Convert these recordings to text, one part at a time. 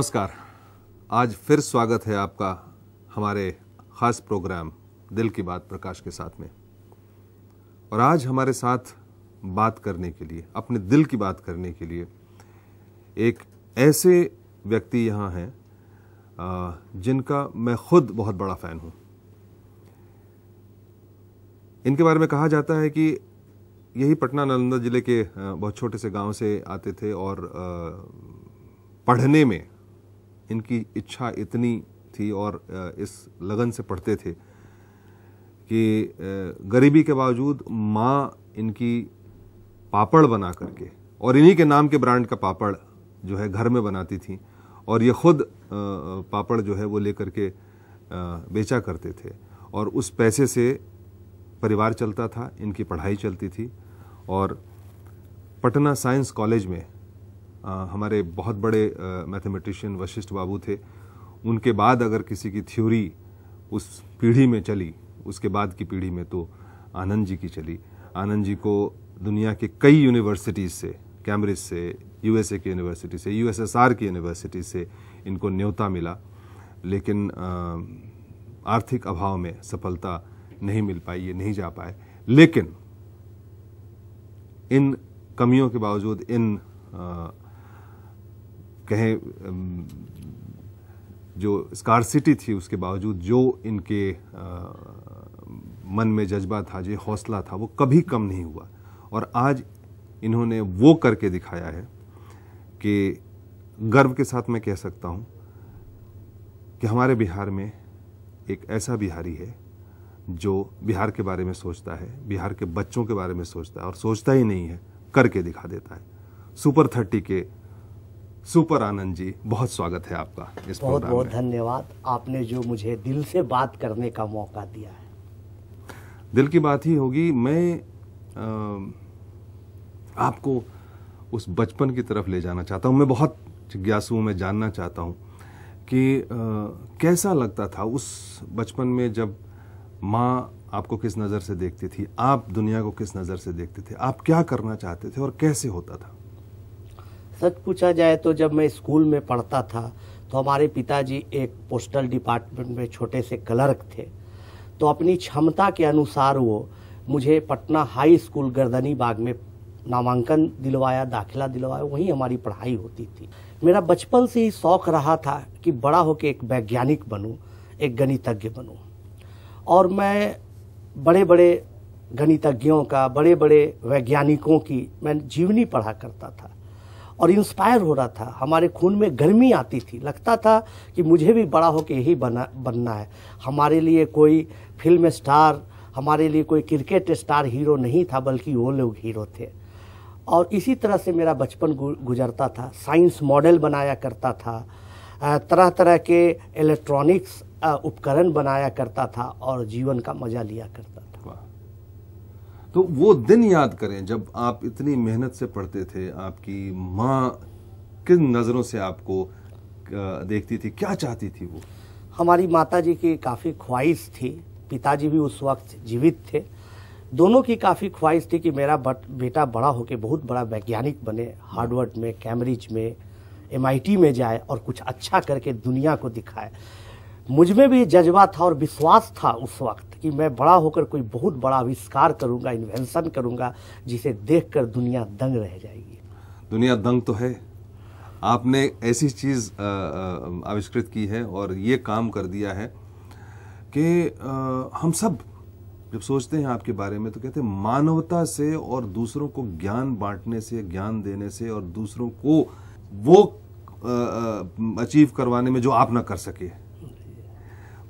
नमस्कार। आज फिर स्वागत है आपका हमारे खास प्रोग्राम दिल की बात प्रकाश के साथ में। और आज हमारे साथ बात करने के लिए, अपने दिल की बात करने के लिए एक ऐसे व्यक्ति यहाँ हैं जिनका मैं खुद बहुत बड़ा फ़ैन हूँ। इनके बारे में कहा जाता है कि यही पटना नालंदा जिले के बहुत छोटे से गांव से आते थे और पढ़ने में इनकी इच्छा इतनी थी और इस लगन से पढ़ते थे कि गरीबी के बावजूद माँ इनकी पापड़ बना करके, और इन्हीं के नाम के ब्रांड का पापड़ जो है घर में बनाती थी, और ये खुद पापड़ जो है वो लेकर के बेचा करते थे, और उस पैसे से परिवार चलता था, इनकी पढ़ाई चलती थी। और पटना साइंस कॉलेज में हमारे बहुत बड़े मैथमेटिशियन वशिष्ठ बाबू थे। उनके बाद अगर किसी की थ्योरी उस पीढ़ी में चली, उसके बाद की पीढ़ी में तो आनंद जी की चली। आनंद जी को दुनिया के कई यूनिवर्सिटीज़ से, कैम्ब्रिज से, यूएसए की यूनिवर्सिटी से, यूएसएसआर की यूनिवर्सिटी से इनको न्योता मिला, लेकिन आर्थिक अभाव में सफलता नहीं मिल पाई, ये नहीं जा पाए। लेकिन इन कमियों के बावजूद, इन कहें जो स्कार्सिटी थी उसके बावजूद, जो इनके मन में जज्बा था, जो हौसला था, वो कभी कम नहीं हुआ। और आज इन्होंने वो करके दिखाया है कि गर्व के साथ मैं कह सकता हूँ कि हमारे बिहार में एक ऐसा बिहारी है जो बिहार के बारे में सोचता है, बिहार के बच्चों के बारे में सोचता है, और सोचता ही नहीं है, करके दिखा देता है। सुपर 30 के सुपर आनंद जी, बहुत स्वागत है आपका इस प्रोग्राम में। बहुत धन्यवाद, आपने जो मुझे दिल से बात करने का मौका दिया है। दिल की बात ही होगी। मैं आपको उस बचपन की तरफ ले जाना चाहता हूँ। मैं बहुत जिज्ञासु हूँ, मैं जानना चाहता हूँ कि कैसा लगता था उस बचपन में, जब माँ आपको किस नज़र से देखती थी, आप दुनिया को किस नज़र से देखते थे, आप क्या करना चाहते थे और कैसे होता था? सच पूछा जाए तो जब मैं स्कूल में पढ़ता था तो हमारे पिताजी एक पोस्टल डिपार्टमेंट में छोटे से क्लर्क थे। तो अपनी क्षमता के अनुसार वो मुझे पटना हाई स्कूल गर्दनी बाग में नामांकन दिलवाया, दाखिला दिलवाया, वहीं हमारी पढ़ाई होती थी। मेरा बचपन से ही शौक़ रहा था कि बड़ा होकर एक वैज्ञानिक बनूं, एक गणितज्ञ बनूं। और मैं बड़े बड़े गणितज्ञों का, बड़े बड़े वैज्ञानिकों की मैं जीवनी पढ़ा करता था और इंस्पायर हो रहा था। हमारे खून में गर्मी आती थी, लगता था कि मुझे भी बड़ा होकर यही बनना है। हमारे लिए कोई फिल्म स्टार, हमारे लिए कोई क्रिकेट स्टार हीरो नहीं था, बल्कि वो लोग हीरो थे। और इसी तरह से मेरा बचपन गुजरता था। साइंस मॉडल बनाया करता था, तरह तरह के इलेक्ट्रॉनिक्स उपकरण बनाया करता था और जीवन का मजा लिया करता था। तो वो दिन याद करें जब आप इतनी मेहनत से पढ़ते थे। आपकी माँ किन नज़रों से आपको देखती थी, क्या चाहती थी वो? हमारी माताजी की काफ़ी ख्वाहिश थी, पिताजी भी उस वक्त जीवित थे, दोनों की काफ़ी ख्वाहिश थी कि मेरा बेटा बड़ा होकर बहुत बड़ा वैज्ञानिक बने, हार्वर्ड में, कैम्ब्रिज में, MIT में जाए और कुछ अच्छा करके दुनिया को दिखाए। मुझ में भी जज्बा था और विश्वास था उस वक्त कि मैं बड़ा होकर कोई बहुत बड़ा आविष्कार करूंगा, इन्वेंशन करूंगा, जिसे देखकर दुनिया दंग रह जाएगी। दुनिया दंग तो है। आपने ऐसी चीज़ आविष्कृत की है और ये काम कर दिया है कि हम सब जब सोचते हैं आपके बारे में तो कहते हैं मानवता से और दूसरों को ज्ञान बांटने से, ज्ञान देने से, और दूसरों को वो अचीव करवाने में जो आप ना कर सके।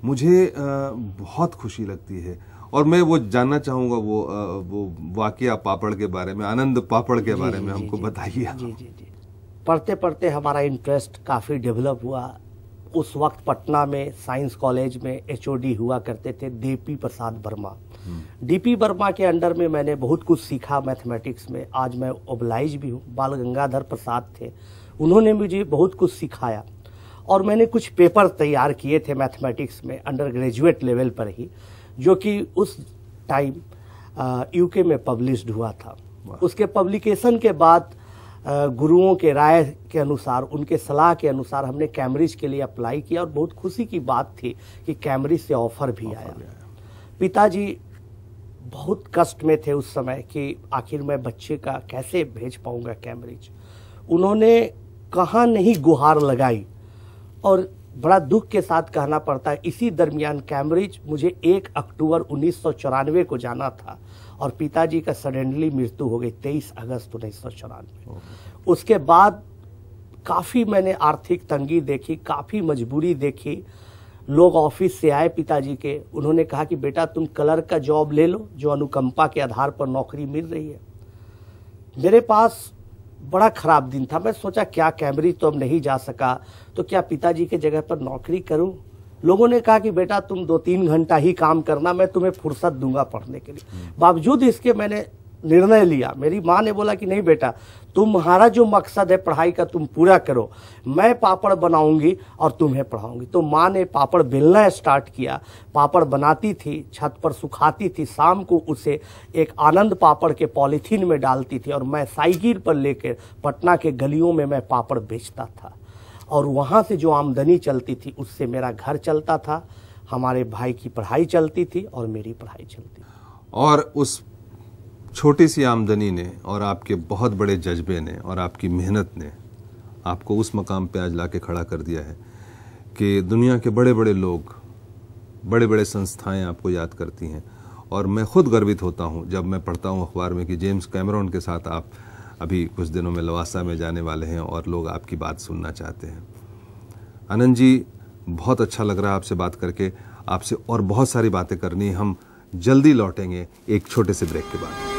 मुझे बहुत खुशी लगती है। और मैं वो जानना चाहूँगा वो वाकया पापड़ के बारे में, आनंद पापड़ के बारे में हमको बताइए। जी। पढ़ते पढ़ते हमारा इंटरेस्ट काफ़ी डेवलप हुआ। उस वक्त पटना में साइंस कॉलेज में HOD हुआ करते थे DP प्रसाद वर्मा। DP वर्मा के अंडर में मैंने बहुत कुछ सीखा मैथमेटिक्स में। आज मैं ओबलाइज भी हूँ। बाल गंगाधर प्रसाद थे, उन्होंने मुझे बहुत कुछ सिखाया और मैंने कुछ पेपर तैयार किए थे मैथमेटिक्स में अंडर ग्रेजुएट लेवल पर ही, जो कि उस टाइम UK में पब्लिश्ड हुआ था। उसके पब्लिकेशन के बाद गुरुओं के राय के अनुसार, उनके सलाह के अनुसार हमने कैम्ब्रिज के लिए अप्लाई किया और बहुत खुशी की बात थी कि कैम्ब्रिज से ऑफर भी आया। पिताजी बहुत कष्ट में थे उस समय कि आखिर मैं बच्चे का कैसे भेज पाऊंगा कैम्ब्रिज। उन्होंने कहाँ नहीं गुहार लगाई और बड़ा दुख के साथ कहना पड़ता है इसी दरमियान कैम्ब्रिज मुझे 1 अक्टूबर 1994 को जाना था और पिताजी का सडनली मृत्यु हो गई 23 अगस्त 1994। उसके बाद काफ़ी मैंने आर्थिक तंगी देखी, काफ़ी मजबूरी देखी। लोग ऑफिस से आए पिताजी के, उन्होंने कहा कि बेटा तुम क्लर्क का जॉब ले लो जो अनुकंपा के आधार पर नौकरी मिल रही है। मेरे पास बड़ा खराब दिन था, मैं सोचा क्या कैम्ब्रिज तो अब नहीं जा सका तो क्या पिताजी के जगह पर नौकरी करूं। लोगों ने कहा कि बेटा तुम 2-3 घंटा ही काम करना, मैं तुम्हें फुर्सत दूंगा पढ़ने के लिए। बावजूद इसके मैंने निर्णय लिया। मेरी माँ ने बोला कि नहीं बेटा, तुम्हारा जो मकसद है पढ़ाई का तुम पूरा करो, मैं पापड़ बनाऊंगी और तुम्हें पढ़ाऊंगी। तो माँ ने पापड़ बेलना स्टार्ट किया, पापड़ बनाती थी, छत पर सुखाती थी, शाम को उसे एक आनंद पापड़ के पॉलीथीन में डालती थी और मैं साइकिल पर लेकर पटना के गलियों में मैं पापड़ बेचता था और वहाँ से जो आमदनी चलती थी उससे मेरा घर चलता था, हमारे भाई की पढ़ाई चलती थी और मेरी पढ़ाई चलती थी। और उस छोटी सी आमदनी ने और आपके बहुत बड़े जज्बे ने और आपकी मेहनत ने आपको उस मकाम पे आज लाके खड़ा कर दिया है कि दुनिया के बड़े बड़े लोग, बड़े बड़े संस्थाएं आपको याद करती हैं। और मैं खुद गर्वित होता हूं जब मैं पढ़ता हूं अखबार में कि जेम्स कैमरॉन के साथ आप अभी कुछ दिनों में लवासा में जाने वाले हैं और लोग आपकी बात सुनना चाहते हैं। आनंद जी, बहुत अच्छा लग रहा है आपसे बात करके। आपसे और बहुत सारी बातें करनी है। हम जल्दी लौटेंगे एक छोटे से ब्रेक के बाद।